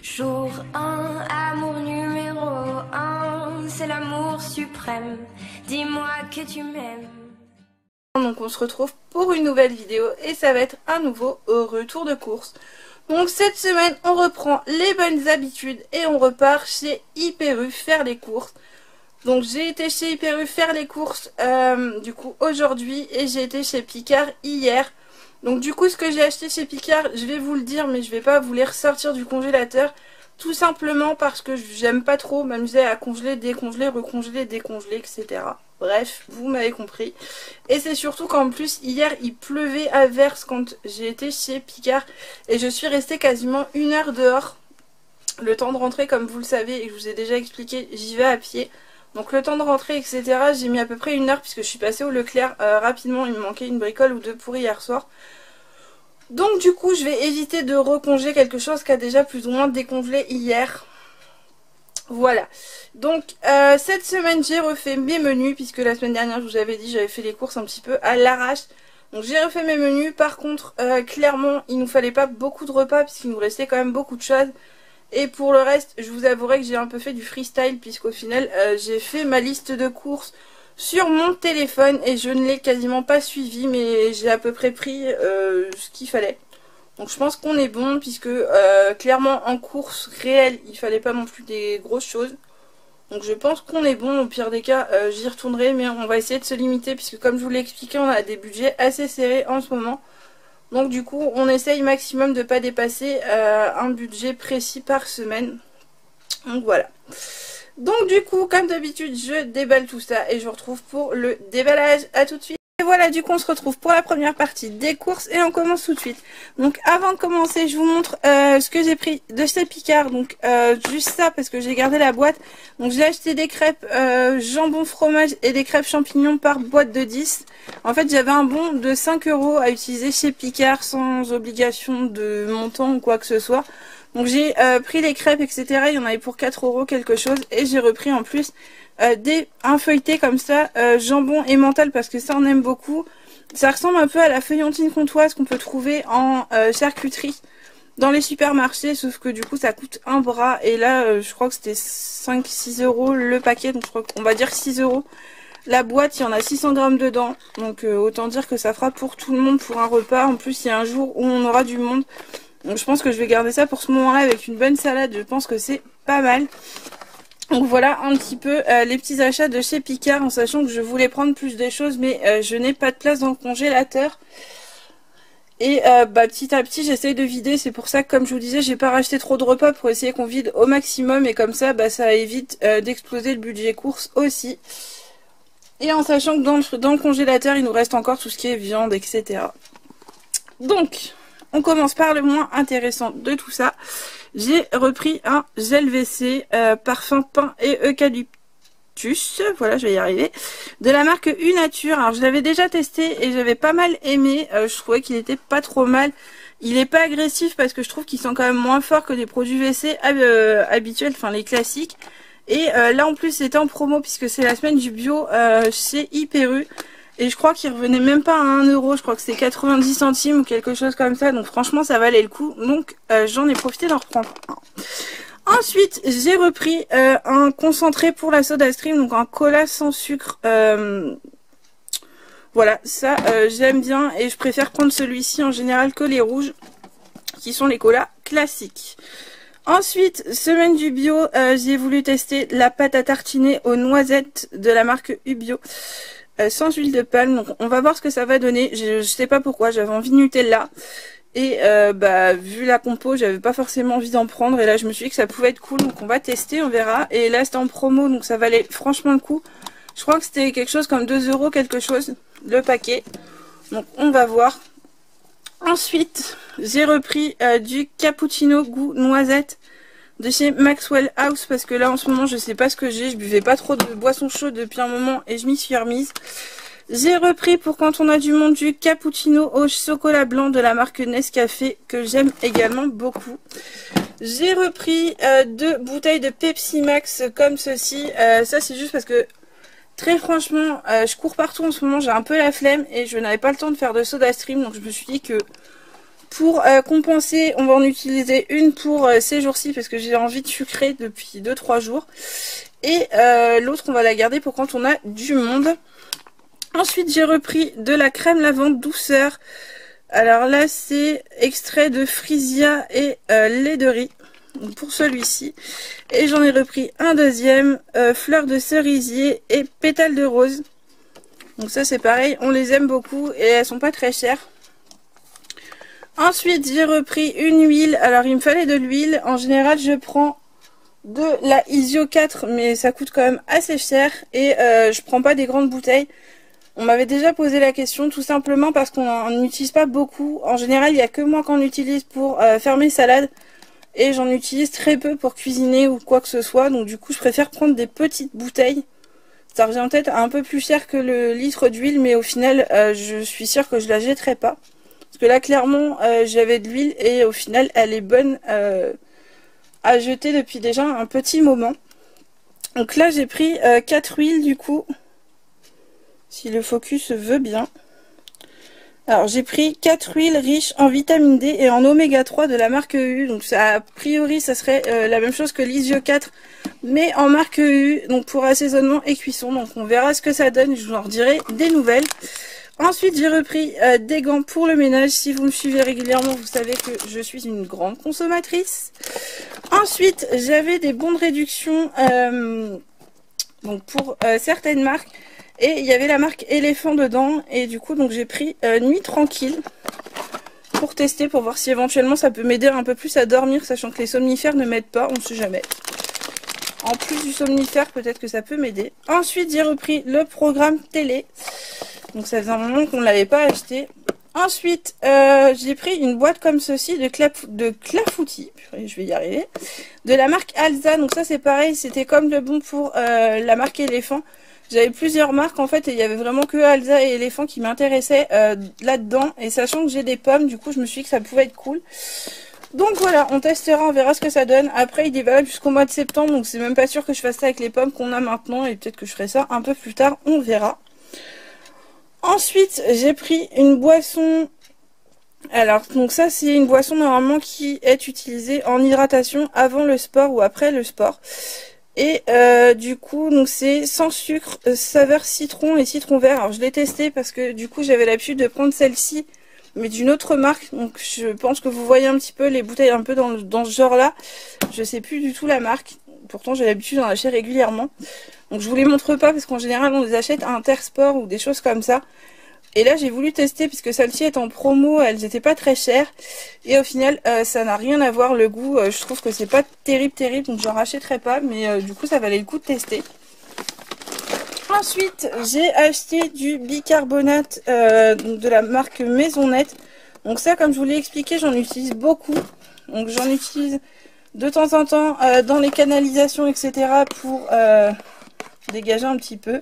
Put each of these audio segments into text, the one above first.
Jour 1, amour numéro 1, c'est l'amour suprême. Dis-moi que tu m'aimes. Donc on se retrouve pour une nouvelle vidéo et ça va être un nouveau retour de course. Donc cette semaine on reprend les bonnes habitudes et on repart chez Hyper U faire les courses. Donc j'ai été chez Hyper U faire les courses du coup aujourd'hui et j'ai été chez Picard hier. Donc du coup ce que j'ai acheté chez Picard, je vais vous le dire mais je vais pas vous les ressortir du congélateur. Tout simplement parce que j'aime pas trop m'amuser à congeler, décongeler, recongeler, décongeler, etc. Bref, vous m'avez compris. Et c'est surtout qu'en plus, hier, il pleuvait à verse quand j'ai été chez Picard. Et je suis restée quasiment 1 heure dehors. Le temps de rentrer, comme vous le savez, et je vous ai déjà expliqué, j'y vais à pied. Donc le temps de rentrer, etc., j'ai mis à peu près 1 heure puisque je suis passée au Leclerc rapidement. Il me manquait une bricole ou deux pour hier soir. Donc du coup je vais éviter de recongeler quelque chose qui a déjà plus ou moins décongelé hier. Voilà. Donc cette semaine j'ai refait mes menus puisque la semaine dernière je vous avais dit j'avais fait les courses un petit peu à l'arrache. Donc j'ai refait mes menus. Par contre clairement il nous fallait pas beaucoup de repas puisqu'il nous restait quand même beaucoup de choses. Et pour le reste je vous avouerai que j'ai un peu fait du freestyle puisqu'au final j'ai fait ma liste de courses sur mon téléphone et je ne l'ai quasiment pas suivi mais j'ai à peu près pris ce qu'il fallait. Donc je pense qu'on est bon puisque clairement en course réelle il fallait pas non plus des grosses choses. Donc je pense qu'on est bon, au pire des cas j'y retournerai mais on va essayer de se limiter puisque comme je vous l'ai expliqué on a des budgets assez serrés en ce moment. Donc du coup on essaye maximum de ne pas dépasser un budget précis par semaine. Donc voilà. Donc du coup, comme d'habitude, je déballe tout ça et je vous retrouve pour le déballage. À tout de suite. Et voilà, du coup, on se retrouve pour la première partie des courses et on commence tout de suite. Donc avant de commencer, je vous montre ce que j'ai pris de chez Picard. Donc juste ça parce que j'ai gardé la boîte. Donc j'ai acheté des crêpes jambon fromage et des crêpes champignons par boîte de 10. En fait, j'avais un bon de 5 € à utiliser chez Picard sans obligation de montant ou quoi que ce soit. Donc j'ai pris les crêpes, etc. Il y en avait pour 4 € quelque chose. Et j'ai repris en plus un feuilleté comme ça, jambon et mental, parce que ça on aime beaucoup. Ça ressemble un peu à la feuillantine comtoise qu'on peut trouver en charcuterie dans les supermarchés. Sauf que du coup ça coûte un bras. Et là je crois que c'était 5-6 € le paquet. Donc je crois qu'on va dire 6 € la boîte. Il y en a 600 grammes dedans. Donc autant dire que ça fera pour tout le monde pour un repas. En plus il y a un jour où on aura du monde. Donc je pense que je vais garder ça pour ce moment-là avec une bonne salade. Je pense que c'est pas mal. Donc voilà un petit peu les petits achats de chez Picard. En sachant que je voulais prendre plus de choses. Mais je n'ai pas de place dans le congélateur. Et petit à petit j'essaye de vider. C'est pour ça que comme je vous disais j'ai pas racheté trop de repas pour essayer qu'on vide au maximum. Et comme ça ça évite d'exploser le budget course aussi. Et en sachant que dans le congélateur il nous reste encore tout ce qui est viande, etc. Donc on commence par le moins intéressant de tout ça. J'ai repris un gel WC parfum pin et eucalyptus. Voilà, je vais y arriver. De la marque Unature. Alors je l'avais déjà testé et j'avais pas mal aimé. Je trouvais qu'il était pas trop mal. Il est pas agressif parce que je trouve qu'il sent quand même moins fort que des produits WC habituels, enfin les classiques. Et là en plus c'était en promo puisque c'est la semaine du bio chez Hyper U. Et je crois qu'il revenait même pas à 1 €, je crois que c'était 90 centimes ou quelque chose comme ça. Donc franchement ça valait le coup. Donc j'en ai profité d'en reprendre un. Ensuite j'ai repris un concentré pour la soda stream. Donc un cola sans sucre. Voilà, ça j'aime bien. Et je préfère prendre celui-ci en général que les rouges. Qui sont les colas classiques. Ensuite, semaine du bio, j'ai voulu tester la pâte à tartiner aux noisettes de la marque Ubio. Sans huile de palme, donc on va voir ce que ça va donner. Je sais pas pourquoi, j'avais envie de Nutella et vu la compo j'avais pas forcément envie d'en prendre et là je me suis dit que ça pouvait être cool, donc on va tester, on verra. Et là c'était en promo donc ça valait franchement le coup. Je crois que c'était quelque chose comme 2 € quelque chose le paquet, donc on va voir. Ensuite j'ai repris du cappuccino goût noisette de chez Maxwell House parce que là en ce moment je sais pas ce que j'ai, je buvais pas trop de boissons chaudes depuis un moment et je m'y suis remise. J'ai repris pour quand on a du monde du cappuccino au chocolat blanc de la marque Nescafé que j'aime également beaucoup. J'ai repris 2 bouteilles de Pepsi Max comme ceci. Ça c'est juste parce que très franchement je cours partout en ce moment, j'ai un peu la flemme et je n'avais pas le temps de faire de soda stream, donc je me suis dit que Pour compenser, on va en utiliser une pour ces jours-ci parce que j'ai envie de sucrer depuis 2-3 jours. Et l'autre, on va la garder pour quand on a du monde. Ensuite, j'ai repris de la crème lavande douceur. Alors là, c'est extrait de Frisia et lait de riz. Donc pour celui-ci. Et j'en ai repris un deuxième, fleur de cerisier et pétales de rose. Donc ça, c'est pareil, on les aime beaucoup et elles sont pas très chères. Ensuite, j'ai repris une huile. Alors, il me fallait de l'huile. En général, je prends de la Isio 4, mais ça coûte quand même assez cher. Et je prends pas des grandes bouteilles. On m'avait déjà posé la question, tout simplement parce qu'on n'utilise pas beaucoup. En général, il n'y a que moi qu'on utilise pour faire mes salades. Et j'en utilise très peu pour cuisiner ou quoi que ce soit. Donc, du coup, je préfère prendre des petites bouteilles. Ça revient peut-être un peu plus cher que le litre d'huile, mais au final, je suis sûre que je la jetterai pas. Parce que là, clairement, j'avais de l'huile et au final, elle est bonne à jeter depuis déjà un petit moment. Donc là, j'ai pris 4 huiles du coup, si le focus veut bien. Alors, j'ai pris 4 huiles riches en vitamine D et en oméga 3 de la marque EU. Donc, ça, a priori, ça serait la même chose que l'Isio 4, mais en marque EU. Donc, pour assaisonnement et cuisson. Donc, on verra ce que ça donne. Je vous en redirai des nouvelles. Ensuite, j'ai repris des gants pour le ménage. Si vous me suivez régulièrement, vous savez que je suis une grande consommatrice. Ensuite, j'avais des bons de réduction donc pour certaines marques. Et il y avait la marque Éléphant dedans. Et du coup, donc j'ai pris Nuit Tranquille pour tester, pour voir si éventuellement ça peut m'aider un peu plus à dormir, sachant que les somnifères ne m'aident pas, on ne sait jamais. En plus du somnifère, peut-être que ça peut m'aider. Ensuite, j'ai repris le programme télé. Donc ça faisait un moment qu'on ne l'avait pas acheté. Ensuite, j'ai pris une boîte comme ceci de clafoutis. Je vais y arriver. De la marque Alza. Donc ça c'est pareil, c'était comme le bon pour la marque Éléphant. J'avais plusieurs marques en fait et il y avait vraiment que Alza et Éléphant qui m'intéressaient là-dedans. Et sachant que j'ai des pommes, du coup je me suis dit que ça pouvait être cool. Donc voilà, on testera, on verra ce que ça donne. Après, il est valable jusqu'au mois de septembre, donc c'est même pas sûr que je fasse ça avec les pommes qu'on a maintenant. Et peut-être que je ferai ça un peu plus tard, on verra. Ensuite, j'ai pris une boisson. Alors, donc ça, c'est une boisson normalement qui est utilisée en hydratation avant le sport ou après le sport. Et du coup, donc c'est sans sucre, saveur citron et citron vert. Alors, je l'ai testé parce que du coup, j'avais l'habitude de prendre celle-ci, mais d'une autre marque. Donc, je pense que vous voyez un petit peu les bouteilles un peu dans ce genre-là. Je sais plus du tout la marque. Pourtant, j'ai l'habitude d'en acheter régulièrement. Donc, je vous les montre pas parce qu'en général, on les achète à Intersport ou des choses comme ça. Et là, j'ai voulu tester puisque celle-ci est en promo. Elles n'étaient pas très chères. Et au final, ça n'a rien à voir. Le goût, je trouve que c'est pas terrible. Donc, j'en rachèterai pas. Mais du coup, ça valait le coup de tester. Ensuite, j'ai acheté du bicarbonate de la marque Maisonnette. Donc ça, comme je vous l'ai expliqué, j'en utilise beaucoup. Donc, j'en utilise de temps en temps dans les canalisations, etc. pour dégager un petit peu.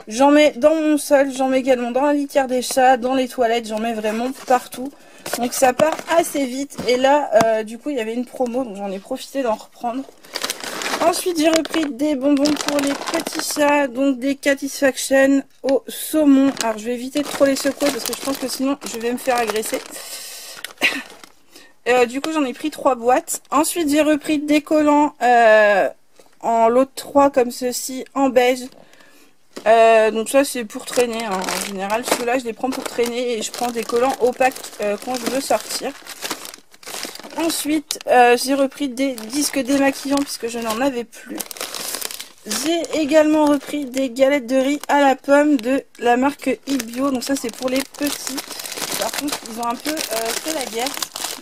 J'en mets dans mon sol, j'en mets également dans la litière des chats, dans les toilettes, j'en mets vraiment partout. Donc ça part assez vite. Et là, du coup, il y avait une promo, donc j'en ai profité d'en reprendre. Ensuite, j'ai repris des bonbons pour les petits chats, donc des Catisfaction au saumon. Alors, je vais éviter de trop les secouer parce que je pense que sinon, je vais me faire agresser. Du coup, j'en ai pris 3 boîtes. Ensuite, j'ai repris des collants en lot de 3 comme ceci, en beige. Donc ça, c'est pour traîner. Hein. En général, ceux-là, je les prends pour traîner et je prends des collants opaques quand je veux sortir. Ensuite, j'ai repris des disques démaquillants puisque je n'en avais plus. J'ai également repris des galettes de riz à la pomme de la marque Ibio. Donc ça, c'est pour les petits. Par contre, ils ont un peu fait la guerre.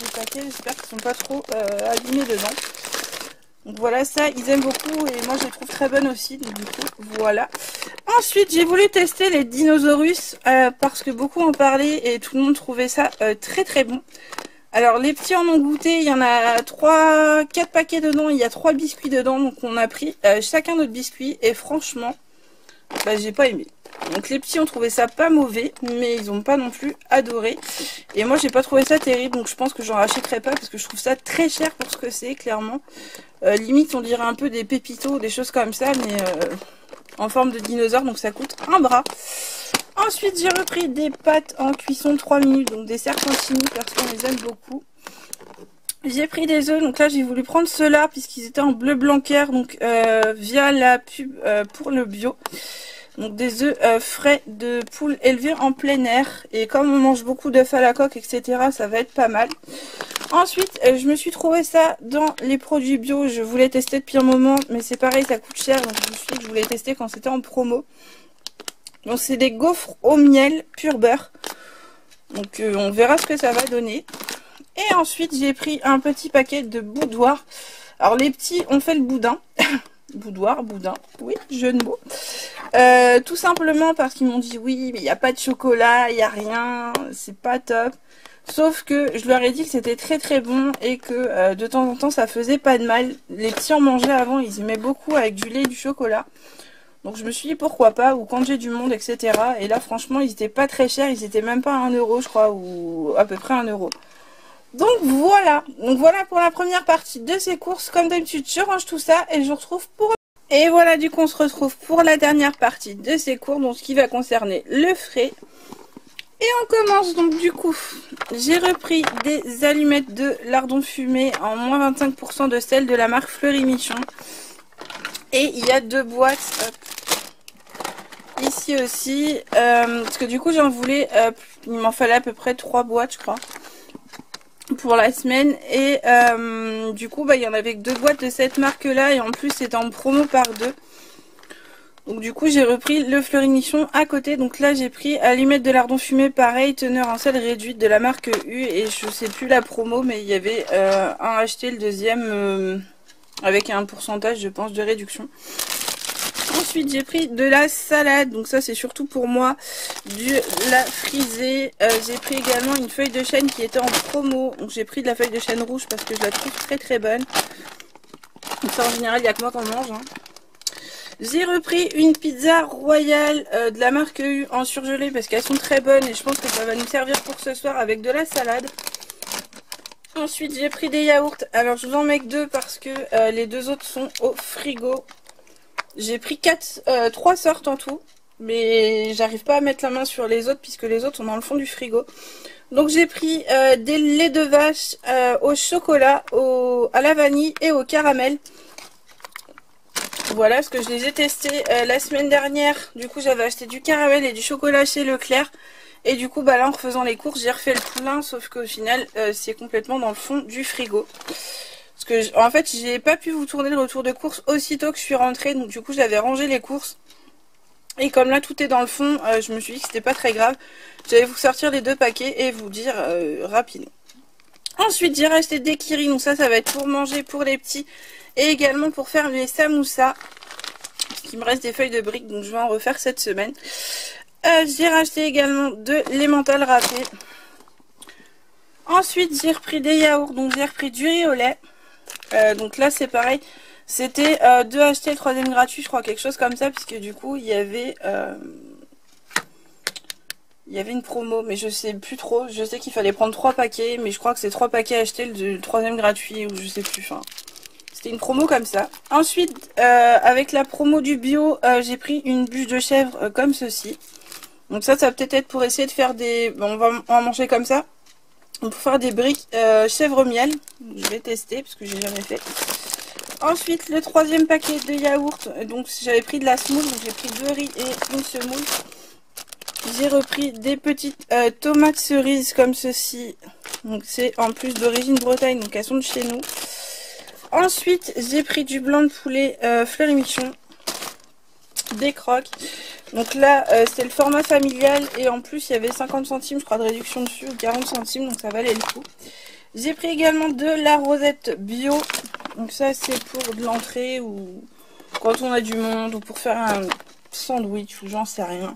Les paquets, j'espère qu'ils ne sont pas trop abîmés dedans. Donc voilà, ça, ils aiment beaucoup et moi, je les trouve très bonnes aussi. Donc du coup, voilà. Ensuite, j'ai voulu tester les Dinosaurus parce que beaucoup en parlaient et tout le monde trouvait ça très bon. Alors, les petits en ont goûté, il y en a 4 paquets dedans, il y a 3 biscuits dedans. Donc, on a pris chacun notre biscuit et franchement, bah, j'ai pas aimé. Donc, les petits ont trouvé ça pas mauvais, mais ils ont pas non plus adoré. Et moi, j'ai pas trouvé ça terrible, donc je pense que j'en rachèterai pas parce que je trouve ça très cher pour ce que c'est, clairement. Limite, on dirait un peu des pépitos, des choses comme ça, mais en forme de dinosaure, donc ça coûte un bras. Ensuite, j'ai repris des pâtes en cuisson 3 minutes, donc des serpentini parce qu'on les aime beaucoup. J'ai pris des œufs, donc là j'ai voulu prendre ceux-là puisqu'ils étaient en bleu blanquer, donc via la pub pour le bio. Donc des œufs frais de poule élevés en plein air. Et comme on mange beaucoup d'œufs à la coque, etc., ça va être pas mal. Ensuite, je me suis trouvé ça dans les produits bio. Je voulais tester depuis un moment, mais c'est pareil, ça coûte cher. Donc je me suis dit que je voulais tester quand c'était en promo. Donc c'est des gaufres au miel pur beurre. Donc on verra ce que ça va donner. Et ensuite j'ai pris un petit paquet de boudoirs. Alors les petits ont fait le boudin. Boudoir, boudin, oui, jeu de mots. Tout simplement parce qu'ils m'ont dit oui, mais il n'y a pas de chocolat, il n'y a rien, c'est pas top. Sauf que je leur ai dit que c'était très très bon et que de temps en temps ça faisait pas de mal. Les petits en mangeaient avant, ils aimaient beaucoup avec du lait et du chocolat. Donc je me suis dit pourquoi pas, ou quand j'ai du monde, etc. Et là franchement ils étaient pas très chers, ils étaient même pas à 1 euro je crois, ou à peu près 1 euro. Donc voilà pour la première partie de ces courses. Comme d'habitude je range tout ça et je vous retrouve pour... Et voilà, du coup on se retrouve pour la dernière partie de ces courses, donc ce qui va concerner le frais. Et on commence donc du coup, j'ai repris des allumettes de lardon fumé en moins 25% de sel de la marque Fleury Michon. Et il y a 2 boîtes ici aussi, parce que du coup j'en voulais, il m'en fallait à peu près 3 boîtes je crois, pour la semaine. Et du coup bah, il y en avait que 2 boîtes de cette marque là, et en plus c'était en promo par 2. Donc du coup j'ai repris le Fleury Michon à côté. Donc là j'ai pris allumettes de lardon fumé, pareil, teneur en sel réduite de la marque U. Et je sais plus la promo, mais il y avait un acheté, le deuxième avec un pourcentage je pense de réduction. Ensuite j'ai pris de la salade, donc ça c'est surtout pour moi, la frisée. J'ai pris également une feuille de chêne qui était en promo. Donc j'ai pris de la feuille de chêne rouge parce que je la trouve très très bonne. Donc ça en général il n'y a que moi qui en mange, hein. J'ai repris une pizza royale de la marque U en surgelé parce qu'elles sont très bonnes et je pense que ça va nous servir pour ce soir avec de la salade. Ensuite j'ai pris des yaourts. Alors je vous en mets que 2 parce que les 2 autres sont au frigo. J'ai pris 3 sortes en tout, mais j'arrive pas à mettre la main sur les autres puisque les autres sont dans le fond du frigo. Donc j'ai pris des laits de vache au chocolat, à la vanille et au caramel. Voilà, parce que je les ai testés la semaine dernière. Du coup j'avais acheté du caramel et du chocolat chez Leclerc. Et du coup bah là en refaisant les courses j'ai refait le plein, sauf qu'au final c'est complètement dans le fond du frigo. Parce que en fait j'ai pas pu vous tourner le retour de course aussitôt que je suis rentrée. Donc du coup j'avais rangé les courses. Et comme là tout est dans le fond, je me suis dit que c'était pas très grave. J'allais vous sortir les 2 paquets et vous dire rapidement. Ensuite j'ai racheté des kiris. Donc ça va être pour manger pour les petits. Et également pour faire mes samoussas. Il me reste des feuilles de briques, donc je vais en refaire cette semaine. J'ai racheté également de l'emmental râpé. Ensuite j'ai repris des yaourts, donc j'ai repris du riz au lait. Donc là c'est pareil, c'était 2 achetés, le 3e gratuit, je crois, quelque chose comme ça, puisque du coup il y avait une promo, mais je sais plus trop. Je sais qu'il fallait prendre 3 paquets, mais je crois que c'est 3 paquets achetés, le 3e gratuit, ou je sais plus, enfin... C'était une promo comme ça. Ensuite, avec la promo du bio, j'ai pris une bûche de chèvre comme ceci. Donc ça va peut-être être pour essayer de faire des... Bon, on va en manger comme ça. Pour faire des briques chèvre miel. Je vais tester parce que j'ai jamais fait. Ensuite, le 3e paquet de yaourt. Donc j'avais pris de la semoule. Donc j'ai pris 2 riz et une semoule. J'ai repris des petites tomates cerises comme ceci. Donc c'est en plus d'origine Bretagne. Donc elles sont de chez nous. Ensuite, j'ai pris du blanc de poulet Fleury Michon, des croques. Donc là, c'est le format familial et en plus, il y avait 50 centimes, je crois, de réduction dessus, ou 40 centimes, donc ça valait le coup. J'ai pris également de la rosette bio. Donc ça, c'est pour de l'entrée ou quand on a du monde ou pour faire un sandwich ou j'en sais rien.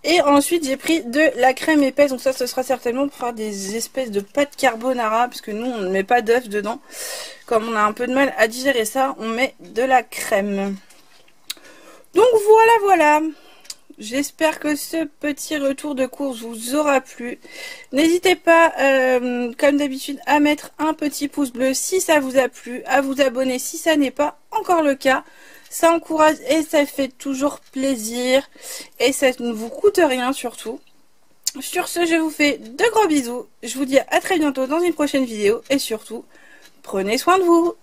Et ensuite j'ai pris de la crème épaisse, donc ça ce sera certainement pour faire des espèces de pâtes carbonara, parce que nous on ne met pas d'œuf dedans. Comme on a un peu de mal à digérer ça, on met de la crème. Donc voilà. J'espère que ce petit retour de course vous aura plu. N'hésitez pas, comme d'habitude, à mettre un petit pouce bleu si ça vous a plu, à vous abonner si ça n'est pas encore le cas. Ça encourage et ça fait toujours plaisir. Et ça ne vous coûte rien surtout. Sur ce, je vous fais de gros bisous. Je vous dis à très bientôt dans une prochaine vidéo. Et surtout, prenez soin de vous.